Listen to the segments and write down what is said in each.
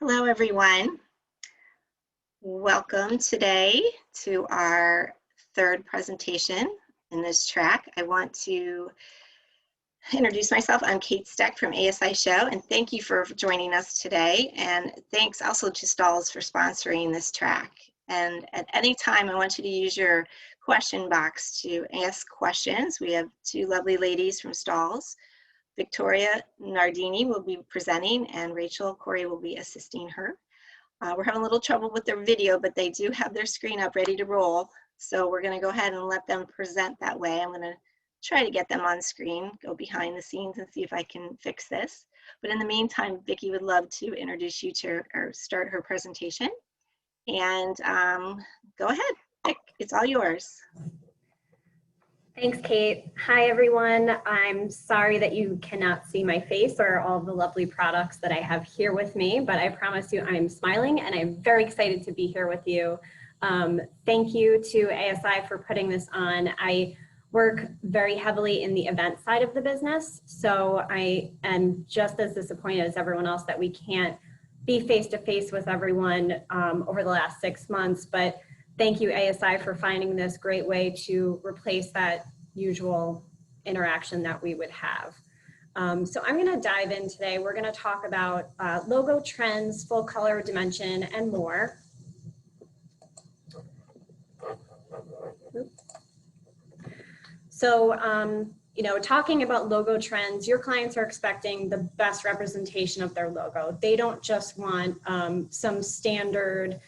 Hello, everyone. Welcome today to our third presentation in this track. I want to introduce myself. I'm Kate Steck from ASI Show, and thank you for joining us today. And thanks also to Stalls for sponsoring this track. And at any time, I want you to use your question box to ask questions. We have two lovely ladies from Stalls. Victoria Nardini will be presenting, and Rachel Corey will be assisting her. We're having a little trouble with their video, but they do have their screen up ready to roll. So we're going to go ahead and let them present that way. I'm going to try to get them on screen, go behind the scenes and see if I can fix this. But in the meantime, Vicki would love to introduce you to or start her presentation. And go ahead, Vic, it's all yours. Thanks, Kate. Hi, everyone. I'm sorry that you cannot see my face or all the lovely products that I have here with me, but I promise you I'm smiling and I'm very excited to be here with you. Thank you to ASI for putting this on. I work very heavily in the event side of the business, so I am just as disappointed as everyone else that we can't be face-to-face with everyone over the last 6 months, but thank you, ASI, for finding this great way to replace that usual interaction that we would have. So I'm going to dive in today. We're going to talk about logo trends, full color, dimension, and more. So, you know, talking about logo trends, your clients are expecting the best representation of their logo. They don't just want some standard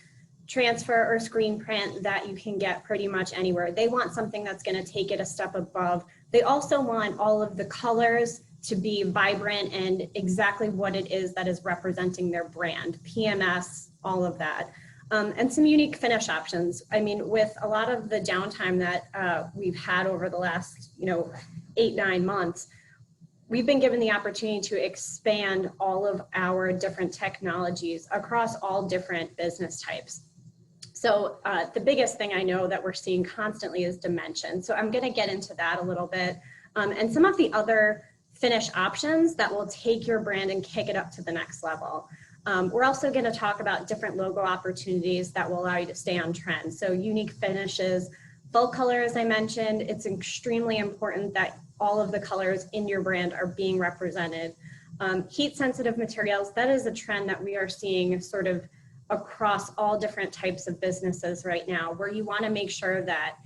transfer or screen print that you can get pretty much anywhere. They want something that's going to take it a step above. They also want all of the colors to be vibrant and exactly what it is that is representing their brand, PMS, all of that. And some unique finish options. I mean, with a lot of the downtime that we've had over the last, 8-9 months, we've been given the opportunity to expand all of our different technologies across all different business types. So the biggest thing I know that we're seeing constantly is dimension. So I'm going to get into that a little bit and some of the other finish options that will take your brand and kick it up to the next level. We're also going to talk about different logo opportunities that will allow you to stay on trend. So unique finishes, full color, as I mentioned, it's extremely important that all of the colors in your brand are being represented. Heat sensitive materials, that is a trend that we are seeing sort of across all different types of businesses right now, where you want to make sure that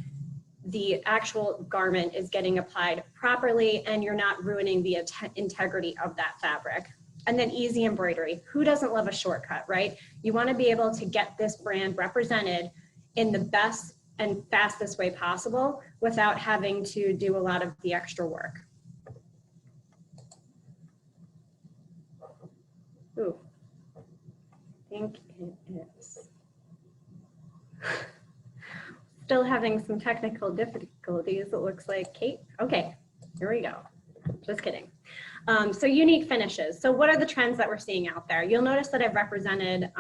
the actual garment is getting applied properly and you're not ruining the integrity of that fabric. And then easy embroidery. Who doesn't love a shortcut, right? You want to be able to get this brand represented in the best and fastest way possible without having to do a lot of the extra work. Ooh. I think it is. Still having some technical difficulties, it looks like. Kate? Okay, here we go. Just kidding. So unique finishes. So what are the trends that we're seeing out there? You'll notice that I've represented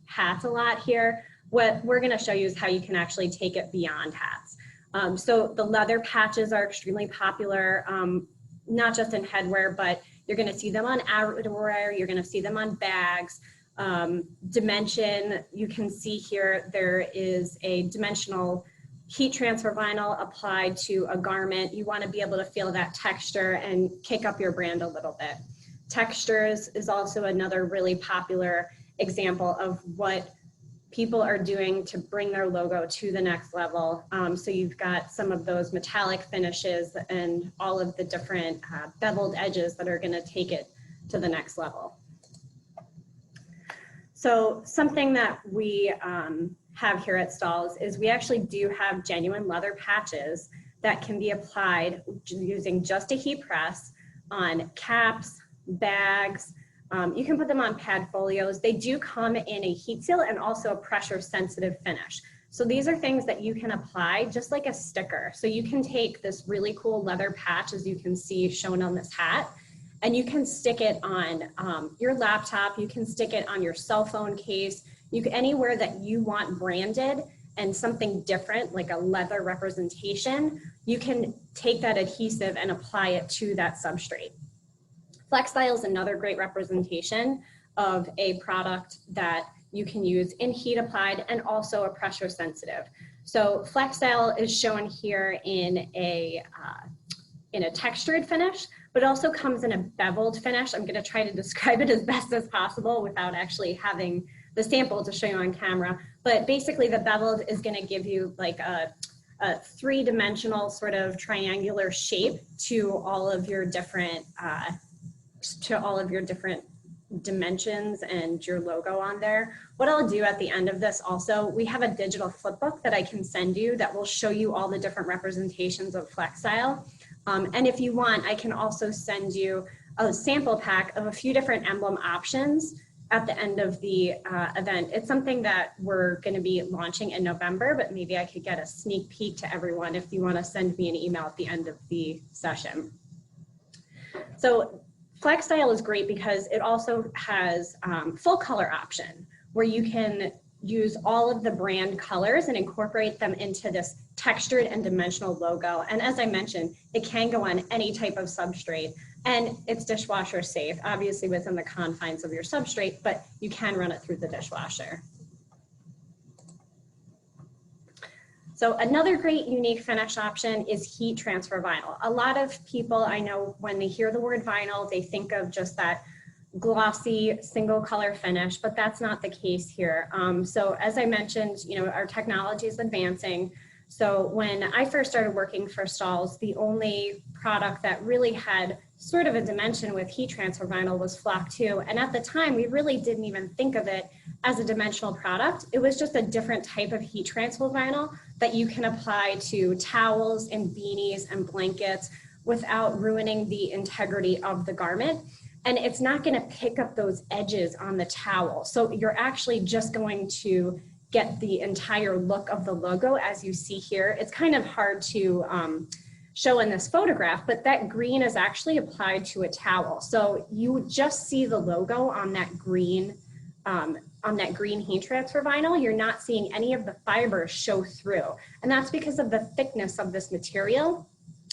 hats a lot here. What we're going to show you is how you can actually take it beyond hats. So the leather patches are extremely popular, not just in headwear, but you're going to see them on outerwear, you're going to see them on bags. Dimension, you can see here there is a dimensional heat transfer vinyl applied to a garment. You want to be able to feel that texture and kick up your brand a little bit. Textures is also another really popular example of what people are doing to bring their logo to the next level. So you've got some of those metallic finishes and all of the different beveled edges that are going to take it to the next level. So something that we have here at Stalls is we actually do have genuine leather patches that can be applied using just a heat press on caps, bags. You can put them on pad folios. They do come in a heat seal and also a pressure sensitive finish. So these are things that you can apply just like a sticker. So you can take this really cool leather patch, as you can see shown on this hat, and you can stick it on your laptop, you can stick it on your cell phone case, anywhere that you want branded and something different like a leather representation, you can take that adhesive and apply it to that substrate. FlexStyle is another great representation of a product that you can use in heat applied and also a pressure sensitive. So FlexStyle is shown here in a textured finish, but it also comes in a beveled finish. I'm going to try to describe it as best as possible without actually having the sample to show you on camera. But basically the beveled is going to give you like a three-dimensional sort of triangular shape to all of your different dimensions and your logo on there. What I'll do at the end of this also, we have a digital flip book that I can send you that will show you all the different representations of FlexStyle. And if you want, I can also send you a sample pack of a few different emblem options at the end of the event. It's something that we're going to be launching in November, but maybe I could get a sneak peek to everyone if you want to send me an email at the end of the session. So FlexStyle is great because it also has full color option where you can use all of the brand colors and incorporate them into this textured and dimensional logo. And as I mentioned, it can go on any type of substrate and it's dishwasher safe, obviously within the confines of your substrate, but you can run it through the dishwasher. So another great unique finish option is heat transfer vinyl. A lot of people I know when they hear the word vinyl, they think of just that glossy single color finish, but that's not the case here. So as I mentioned, our technology is advancing. So when I first started working for Stahls, the only product that really had sort of a dimension with heat transfer vinyl was Flock 2. And at the time, we really didn't even think of it as a dimensional product. It was just a different type of heat transfer vinyl that you can apply to towels and beanies and blankets without ruining the integrity of the garment. And it's not going to pick up those edges on the towel. So you're actually just going to get the entire look of the logo as you see here. It's kind of hard to show in this photograph, but that green is actually applied to a towel. So you would just see the logo on that green heat transfer vinyl. You're not seeing any of the fibers show through. And that's because of the thickness of this material.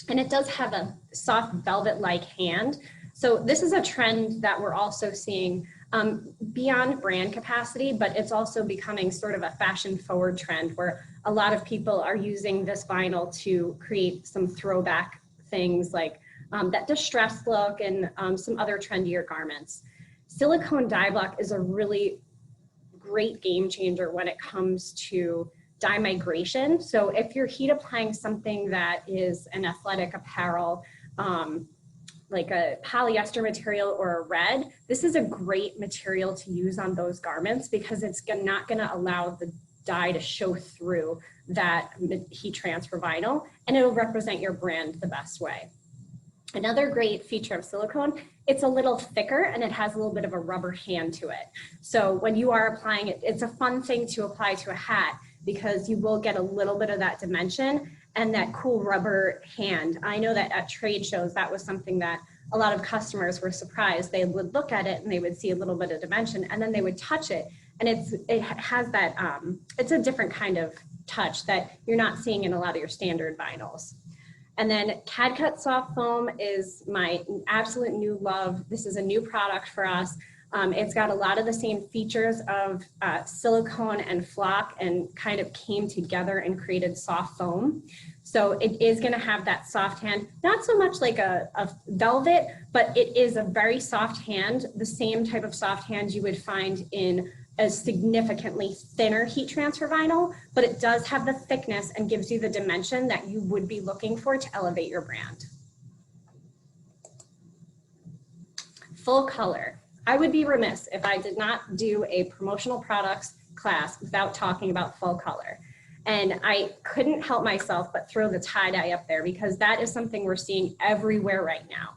And it does have a soft velvet-like hand. So this is a trend that we're also seeing beyond brand capacity, but it's also becoming sort of a fashion forward trend where a lot of people are using this vinyl to create some throwback things like that distressed look and some other trendier garments. Silicone dye block is a really great game changer when it comes to dye migration. So if you're heat applying something that is an athletic apparel, like a polyester material or a red, this is a great material to use on those garments because it's not going to allow the dye to show through that heat transfer vinyl, and it'll represent your brand the best way. Another great feature of silicone, it's a little thicker and it has a little bit of a rubber hand to it. So when you are applying it, it's a fun thing to apply to a hat because you will get a little bit of that dimension and that cool rubber hand. I know that at trade shows, that was something that a lot of customers were surprised. They would look at it and they would see a little bit of dimension and then they would touch it. And it has that, it's a different kind of touch that you're not seeing in a lot of your standard vinyls. And then CAD-Cut Soft Foam is my absolute new love. This is a new product for us. It's got a lot of the same features of silicone and flock and kind of came together and created soft foam. So it is going to have that soft hand, not so much like a velvet, but it is a very soft hand, the same type of soft hand you would find in a significantly thinner heat transfer vinyl, but it does have the thickness and gives you the dimension that you would be looking for to elevate your brand. Full color. I would be remiss if I did not do a promotional products class without talking about full color. And I couldn't help myself but throw the tie-dye up there because that is something we're seeing everywhere right now.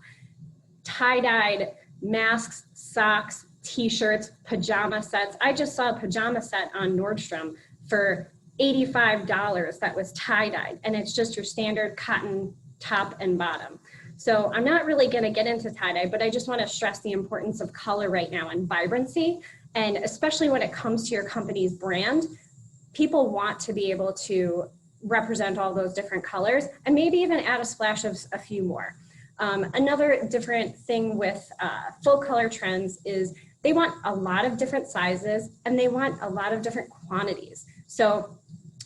Tie-dyed masks, socks, t-shirts, pajama sets. I just saw a pajama set on Nordstrom for $85 that was tie-dyed, and it's just your standard cotton top and bottom. So I'm not really going to get into tie-dye, but I just want to stress the importance of color right now and vibrancy, and especially when it comes to your company's brand, people want to be able to represent all those different colors and maybe even add a splash of a few more. Another different thing with full color trends is they want a lot of different sizes and they want a lot of different quantities. So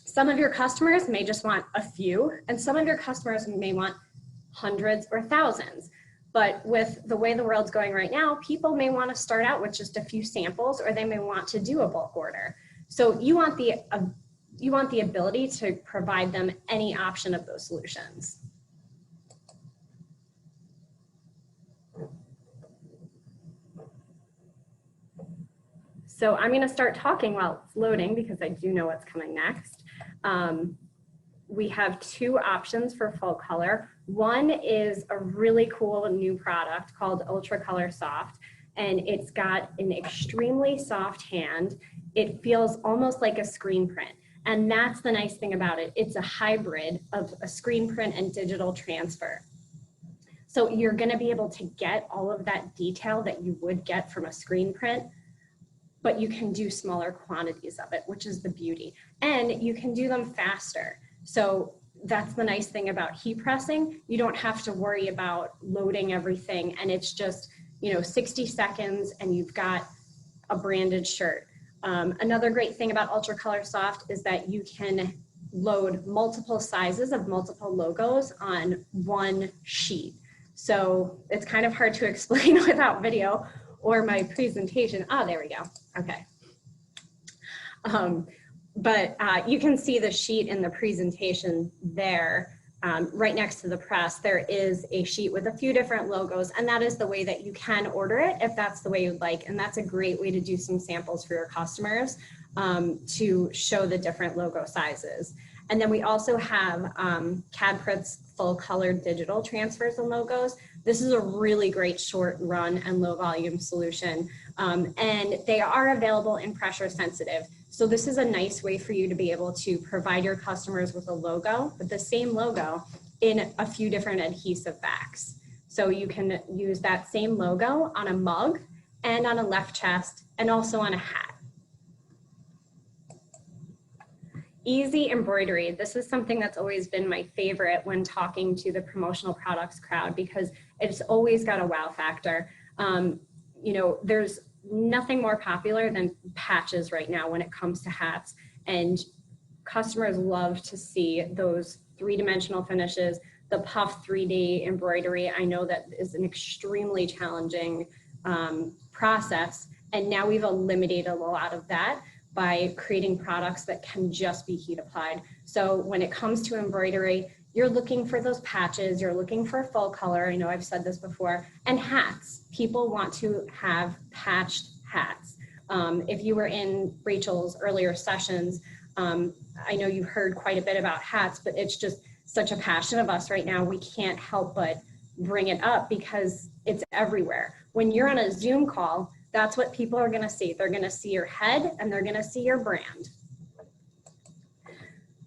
some of your customers may just want a few, and some of your customers may want hundreds or thousands. But with the way the world's going right now, people may want to start out with just a few samples, or they may want to do a bulk order. So you want the ability to provide them any option of those solutions. So I'm going to start talking while it's loading because I do know what's coming next. We have two options for full color. One is a really cool new product called Ultra Color Soft, and it's got an extremely soft hand. It feels almost like a screen print. And that's the nice thing about it. It's a hybrid of a screen print and digital transfer. So you're going to be able to get all of that detail that you would get from a screen print, but you can do smaller quantities of it, which is the beauty. And you can do them faster. So that's the nice thing about heat pressing. You don't have to worry about loading everything, and it's just, 60 seconds and you've got a branded shirt. Another great thing about Ultra Color Soft is that you can load multiple sizes of multiple logos on one sheet. So it's kind of hard to explain without video or my presentation. Oh, there we go. Okay. But you can see the sheet in the presentation there. Right next to the press, there is a sheet with a few different logos, and that is the way that you can order it if that's the way you'd like. And that's a great way to do some samples for your customers to show the different logo sizes. And then we also have CADPrint's full color digital transfers and logos. This is a really great short run and low volume solution. And they are available in pressure sensitive. So this is a nice way for you to be able to provide your customers with a logo, but the same logo in a few different adhesive backs. So you can use that same logo on a mug and on a left chest and also on a hat. Easy embroidery. This is something that's always been my favorite when talking to the promotional products crowd because it's always got a wow factor. There's nothing more popular than patches right now when it comes to hats, and customers love to see those three-dimensional finishes, the puff 3D embroidery. I know that is an extremely challenging process, and now we've eliminated a lot of that by creating products that can just be heat applied. So when it comes to embroidery, you're looking for those patches, you're looking for full color, I know I've said this before, and hats. People want to have patched hats. If you were in Rachel's earlier sessions, I know you heard quite a bit about hats, but it's just such a passion of us right now. We can't help but bring it up because it's everywhere. When you're on a Zoom call, that's what people are gonna see. They're gonna see your head and they're gonna see your brand.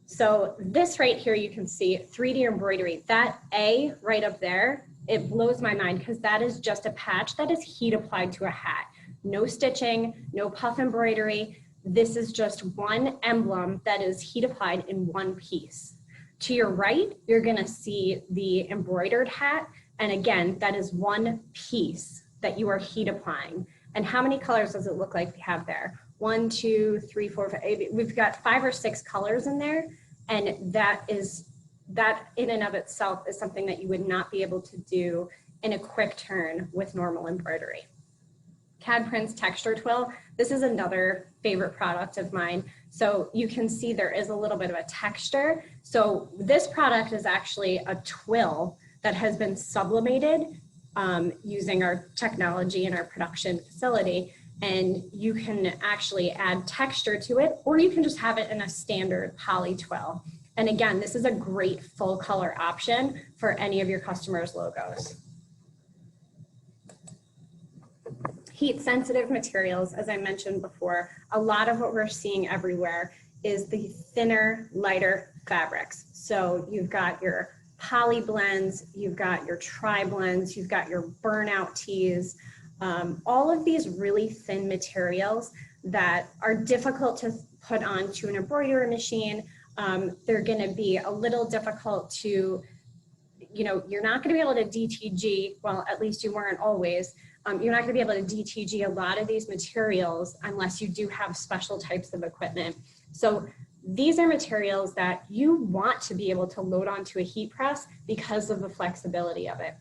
So this right here, you can see 3D embroidery. That A right up there, it blows my mind because that is just a patch that is heat applied to a hat. No stitching, no puff embroidery. This is just one emblem that is heat applied in one piece. To your right, you're gonna see the embroidered hat. And again, that is one piece that you are heat applying. And how many colors does it look like we have there? 1, 2, 3, 4, 5, 8. We've got 5 or 6 colors in there. And that in and of itself is something that you would not be able to do in a quick turn with normal embroidery. CADPrint's Texture Twill. This is another favorite product of mine. So you can see there is a little bit of a texture. So this product is actually a twill that has been sublimated using our technology in our production facility. And you can actually add texture to it, or you can just have it in a standard poly twill. And again, this is a great full color option for any of your customers' logos. Heat sensitive materials, as I mentioned before, a lot of what we're seeing everywhere is the thinner, lighter fabrics. So you've got your poly blends, you've got your tri blends, you've got your burnout tees, all of these really thin materials that are difficult to put onto an embroidery machine. They're going to be a little difficult to you know, you're not going to be able to DTG, well, at least you weren't always, you're not going to be able to DTG a lot of these materials unless you do have special types of equipment. So these are materials that you want to be able to load onto a heat press because of the flexibility of it.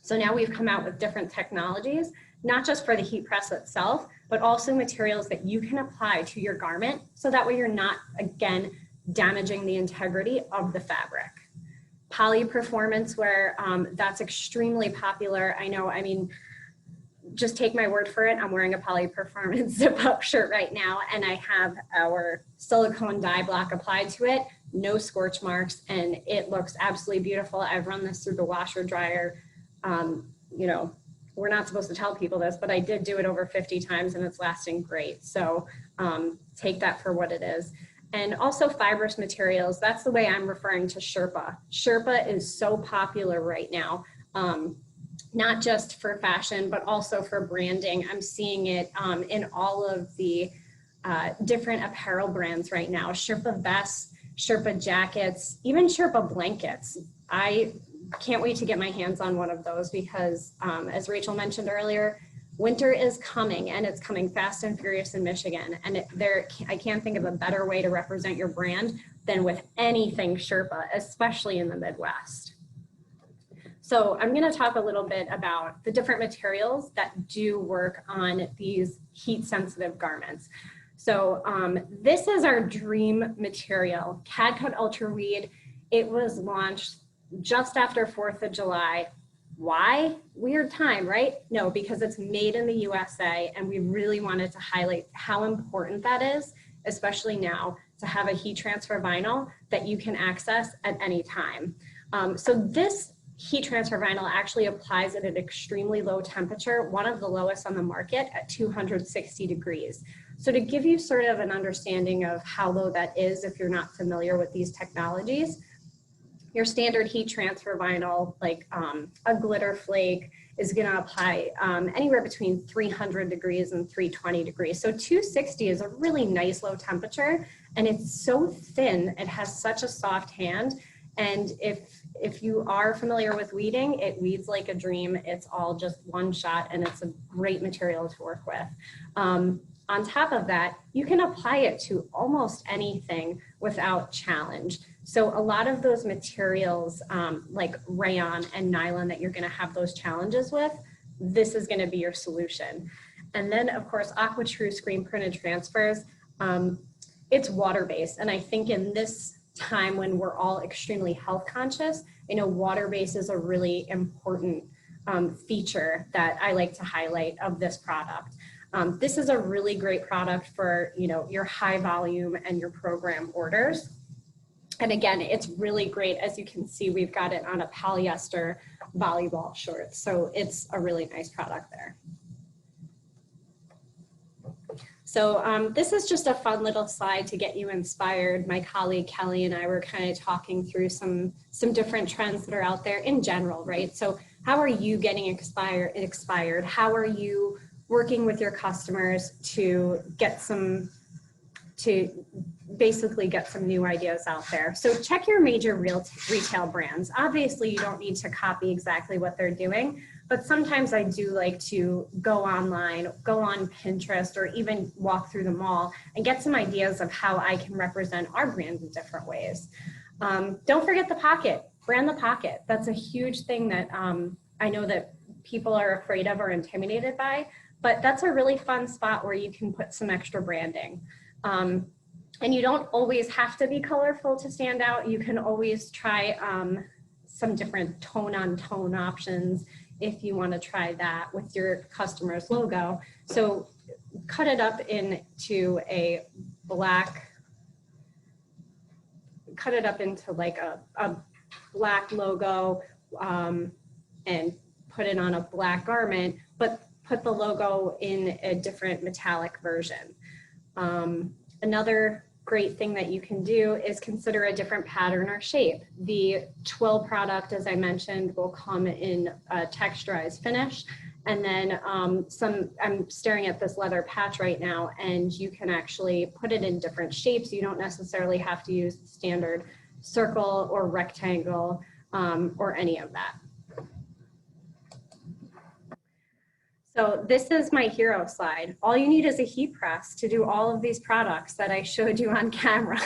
So now we've come out with different technologies, not just for the heat press itself, but also materials that you can apply to your garment. So that way you're not, again, damaging the integrity of the fabric. Poly performance wear, that's extremely popular. I know, I mean, just take my word for it. I'm wearing a Poly Performance zip-up shirt right now, and I have our silicone dye block applied to it, no scorch marks, and it looks absolutely beautiful. I've run this through the washer dryer. You know, we're not supposed to tell people this, but I did do it over 50 times and it's lasting great. So take that for what it is. And also fibrous materials, that's the way I'm referring to Sherpa. Sherpa is so popular right now. Not just for fashion, but also for branding. I'm seeing it in all of the different apparel brands right now. Sherpa vests, Sherpa jackets, even Sherpa blankets. I can't wait to get my hands on one of those because as Rachel mentioned earlier, winter is coming and it's coming fast and furious in Michigan. And I can't think of a better way to represent your brand than with anything Sherpa, especially in the Midwest. So I'm going to talk a little bit about the different materials that do work on these heat sensitive garments. So this is our dream material, Cadcut Ultra Weed. It was launched just after 4th of July. Why? Weird time, right? No, because it's made in the USA and we really wanted to highlight how important that is, especially now, to have a heat transfer vinyl that you can access at any time. So this heat transfer vinyl actually applies at an extremely low temperature, one of the lowest on the market at 260 degrees. So to give you sort of an understanding of how low that is, if you're not familiar with these technologies, your standard heat transfer vinyl, like a glitter flake, is gonna apply anywhere between 300 degrees and 320 degrees. So 260 is a really nice low temperature, and it's so thin, it has such a soft hand. And if you are familiar with weeding, it weeds like a dream. It's all just one shot and it's a great material to work with. On top of that, you can apply it to almost anything without challenge. So a lot of those materials like rayon and nylon that you're gonna have those challenges with, this is gonna be your solution. And then of course, AquaTrue screen printed transfers, it's water-based. And I think in this time when we're all extremely health conscious, you know, water-based is a really important feature that I like to highlight of this product. This is a really great product for, you know, your high volume and your program orders. And again, it's really great. As you can see, we've got it on a polyester volleyball short. So it's a really nice product there. So this is just a fun little slide to get you inspired. My colleague Kelly and I were kind of talking through some different trends that are out there in general, right? So how are you getting inspired? How are you working with your customers to basically get some new ideas out there? So check your major retail brands. Obviously, you don't need to copy exactly what they're doing, but sometimes I do like to go online, go on Pinterest, or even walk through the mall and get some ideas of how I can represent our brand in different ways. Don't forget the pocket, brand the pocket. That's a huge thing that I know that people are afraid of or intimidated by, but that's a really fun spot where you can put some extra branding. And you don't always have to be colorful to stand out. You can always try some different tone-on-tone options if you want to try that with your customer's logo. So cut it up into a black, cut it up into like a black logo and put it on a black garment, but put the logo in a different metallic version. Another great thing that you can do is consider a different pattern or shape. The twill product, as I mentioned, will come in a texturized finish. And then I'm staring at this leather patch right now, and you can actually put it in different shapes. You don't necessarily have to use the standard circle or rectangle. or any of that. So this is my hero slide. All you need is a heat press to do all of these products that I showed you on camera.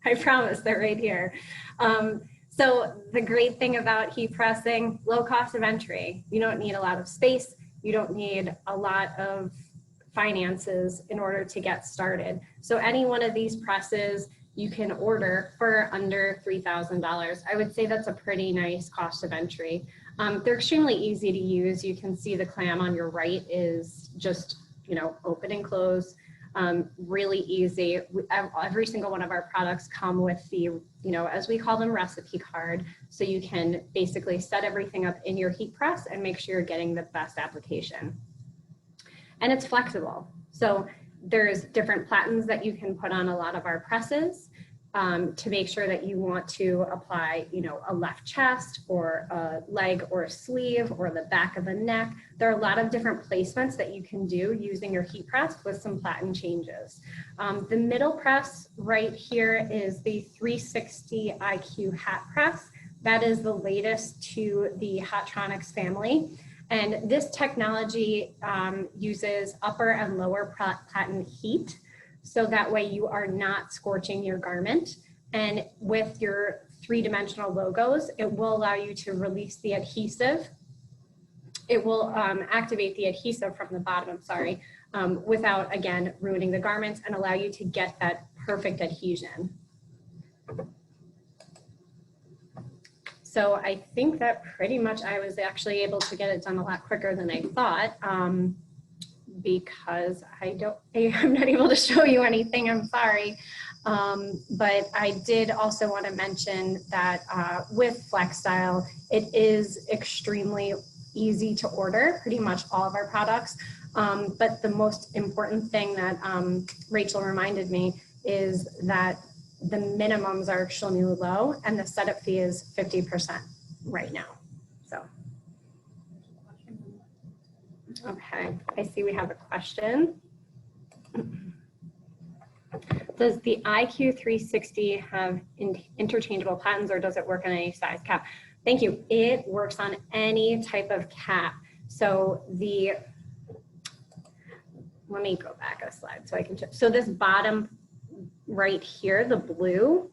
I promise they're right here. So the great thing about heat pressing, low cost of entry. You don't need a lot of space. You don't need a lot of finances in order to get started. So any one of these presses you can order for under $3,000. I would say that's a pretty nice cost of entry. They're extremely easy to use. You can see the clam on your right is just, open and close. Really easy. Every single one of our products come with the, as we call them, recipe card. So you can basically set everything up in your heat press and make sure you're getting the best application. And it's flexible. So there's different platens that you can put on a lot of our presses to make sure that you want to apply, a left chest or a leg or a sleeve or the back of the neck. There are a lot of different placements that you can do using your heat press with some platen changes. The middle press right here is the 360 IQ hat press. That is the latest to the Hotronix family. And this technology uses upper and lower platen heat. So that way you are not scorching your garment. And with your 3-dimensional logos, it will allow you to release the adhesive. It will activate the adhesive from the bottom, without, again, ruining the garments and allow you to get that perfect adhesion. So I think that pretty much I was actually able to get it done a lot quicker than I thought. Because I'm not able to show you anything, I'm sorry. But I did also want to mention that with FlexStyle, it is extremely easy to order, pretty much all of our products. But the most important thing that Rachel reminded me is that the minimums are extremely low and the setup fee is 50% right now, so. Okay, I see we have a question. Does the IQ360 have interchangeable patterns or does it work on any size cap? Thank you. It works on any type of cap. So let me go back a slide so I can check. So this bottom right here, the blue,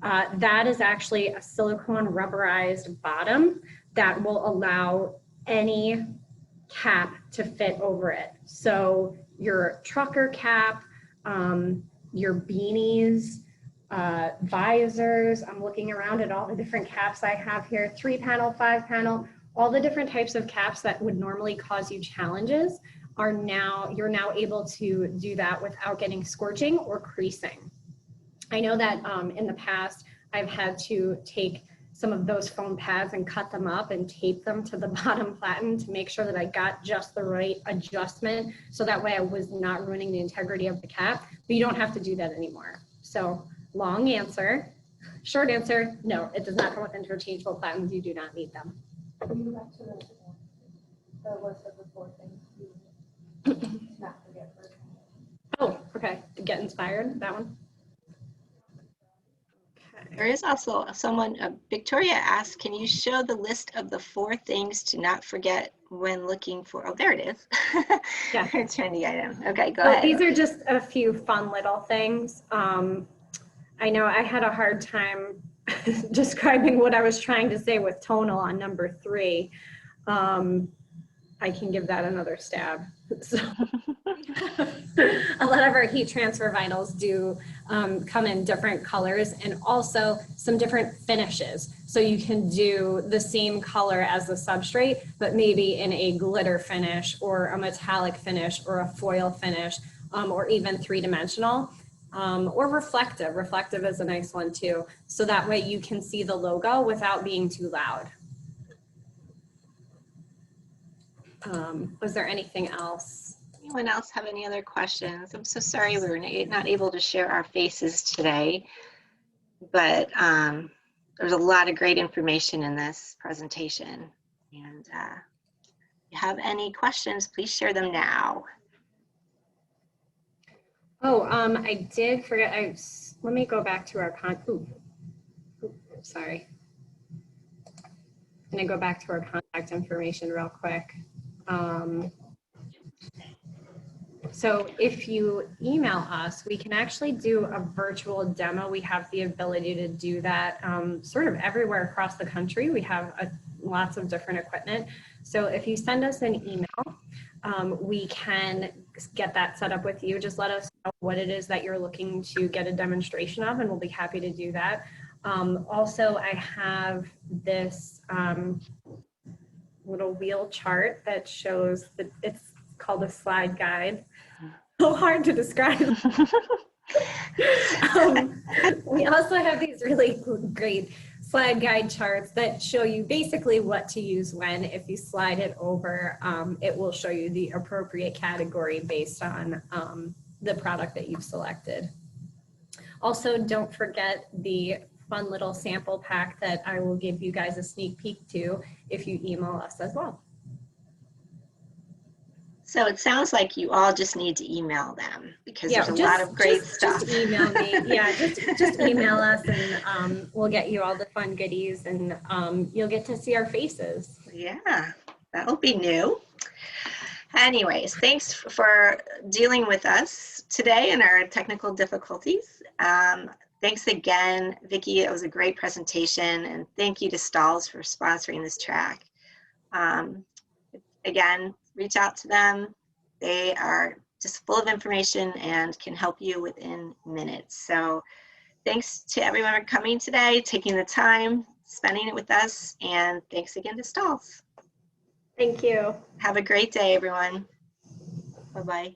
that is actually a silicone rubberized bottom that will allow any cap to fit over it. So your trucker cap, your beanies, visors, I'm looking around at all the different caps I have here, 3-panel, 5-panel, all the different types of caps that would normally cause you challenges you're now able to do that without getting scorching or creasing. I know that in the past, I've had to take some of those foam pads and cut them up and tape them to the bottom platen to make sure that I got just the right adjustment. So that way I was not ruining the integrity of the cap, but you don't have to do that anymore. So long answer, short answer, no, it does not come with interchangeable platens. You do not need them. Can you go back to the list of the 4 things you not forget for? Oh, okay. Get inspired, that one. There is also someone, Victoria asked, can you show the list of the 4 things to not forget when looking for, oh, there it is. Yeah. Trendy item. Okay, go So ahead. these are just a few fun little things. I know I had a hard time describing what I was trying to say with tonal on number 3. I can give that another stab. So, a lot of our heat transfer vinyls do come in different colors and also some different finishes. So you can do the same color as the substrate, but maybe in a glitter finish or a metallic finish or a foil finish, or even 3-dimensional. Or reflective. Reflective is a nice one too. So that way you can see the logo without being too loud. Was there anything else? Anyone else have any other questions? I'm so sorry we were not able to share our faces today, but there's a lot of great information in this presentation. And if you have any questions, please share them now. Oh, I did forget. Let me go back to our sorry. going to go back to our contact information real quick. So if you email us, we can actually do a virtual demo. We have the ability to do that sort of everywhere across the country. We have lots of different equipment. So if you send us an email, we can get that set up with you. Just let us know what it is that you're looking to get a demonstration of, and we'll be happy to do that. Also, I have this little wheel chart that shows that it's called a slide guide. So hard to describe. We also have these really great slide guide charts that show you basically what to use when. If you slide it over, it will show you the appropriate category based on the product that you've selected. Also, don't forget the fun little sample pack that I will give you guys a sneak peek to if you email us as well. So it sounds like you all just need to email them because Yeah, there's a lot of great stuff. Just email me. Yeah, just email us, and we'll get you all the fun goodies, and you'll get to see our faces. Yeah, that'll be new. Anyways, thanks for dealing with us today and our technical difficulties. Thanks again, Vicki. It was a great presentation, and thank you to Stahls for sponsoring this track. Again, reach out to them. They are just full of information and can help you within minutes. So thanks to everyone for coming today, taking the time, spending it with us, and thanks again to Stahls. Thank you. Have a great day, everyone. Bye-bye.